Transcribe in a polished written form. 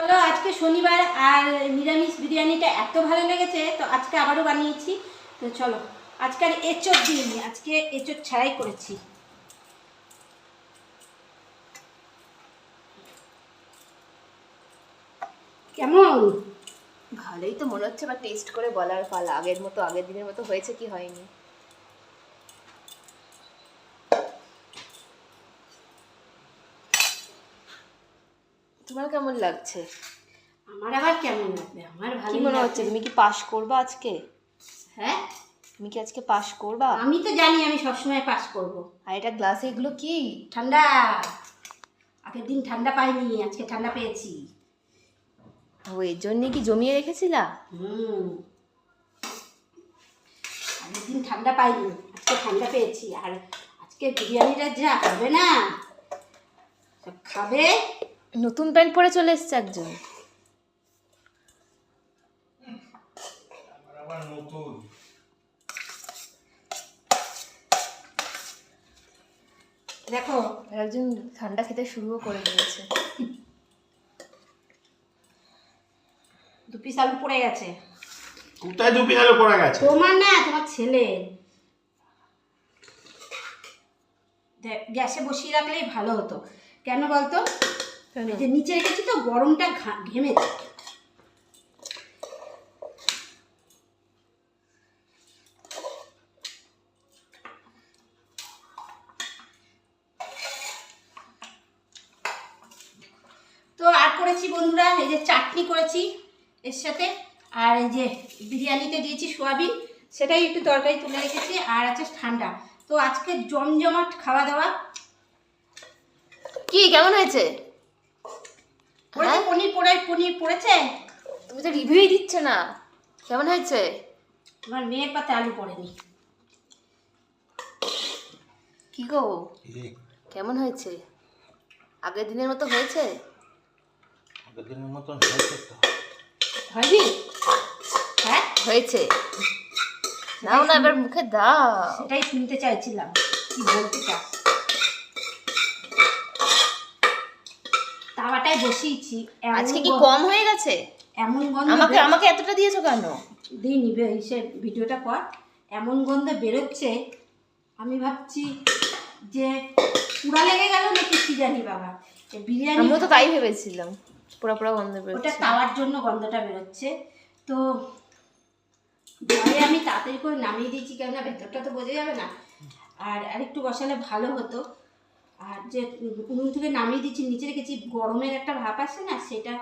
চলো আজকে শনিবার আর নিরামিষ বিরিয়ানিটা এত ভালো লেগেছে তো আজকে আবারও বানিয়েছি। তো চলো আজকে আর এঁচোড় দিইনি, আজকে এঁচোড় ছাড়াই করেছি। কেমন? ভালোই তো মনে হচ্ছে, বা টেস্ট করে বলার পালা। আগের দিনের মতো হয়েছে কি হয়নি। তোমার কেমন লাগছে? আমার আবার কেমন লাগবে, আমার কি ভালোই মনে লাগবে। হচ্ছে, তুমি কি পাস করবা আজকে? হ্যাঁ, তুমি কি আজকে পাস করবা? আমি তো জানি আমি সবসময় পাস করব। আর এটা গ্লাসে এগুলো কি? ঠান্ডা। আগের দিন ঠান্ডা পাইনি, আজকে ঠান্ডা পেয়েছি। ও, এর জন্যে কি জমিয়ে রেখেছিলা? আগের দিন ঠান্ডা পাইনি, আজকে ঠান্ডা পেয়েছি। আর আজকে বিরিয়ানিটা যা হবে না, সব খাবে। নতুন প্যান্ট পরে চলে এসছে একজন। দেখো আর একজন ঠান্ডা খেতে শুরুও করে দিয়েছে। 2 পিস আলু পড়ে গেছে। কোথায় 2 পিস আলু পড়ে গেছে? তোমার না, তোমার ছেলে। গ্যাসে বসিয়ে রাখলেই ভালো হতো। কেন বলতো? এই যে নিচে রেখেছি তো, গরমটা ঘেমেছে। তো আর করেছি বন্ধুরা, এই যে চাটনি করেছি এর সাথে, আর এই যে বিরিয়ানিতে দিয়েছি সোয়াবিন, সেটাই একটু তরকারি তুলে রেখেছি, আর আছে ঠান্ডা। তো আজকে জমজমাট খাওয়া দাওয়া। কি কেমন হয়েছে? পড়েছে পনির পড়েছে। তুমি তো রিভিউই দিচ্ছ না। কেমন হয়েছে? আমার মেয়ের পাতে আলু পড়েনি। কি গো, কেমন হয়েছে? আগের দিনের মতো হয়েছে? আগের দিনের মতন হয়েছে তো। হয়নি? হ্যাঁ হয়েছে। নাও না, এবার মুখে দাও। সেটাই শুনতে চাইছিলাম, কি বলতে চাস। তাওয়াটায় বসিয়েছি। আজকে কি কম হয়ে গেছে? এমন গন্ধ আমাকে এতটা দিয়েছো কেন? দিয়ে নিবে, সে ভিডিওটা কর। এমন গন্ধ বেরোচ্ছে, আমি ভাবছি যে পুরা লেগে গেল নাকি কি জানি বাবা। বিরিয়ানি আমিও তো তাই ভেবেছিলাম, পুরো পুরো গন্ধ ওটা বেরোচ্ছে। তাওয়ার জন্য গন্ধটা বেরোচ্ছে। তো ভয়ে আমি তাড়াতাড়ি করে নামিয়ে দিয়েছি, কেননা ভেতরটা তো বোঝা যাবে না। আর আরেকটু বসালে ভালো হতো। আর যে উনুন থেকে নামিয়ে দিচ্ছি, নিচে রেখেছি, গরমের একটা ভাপ আসে না, সেটা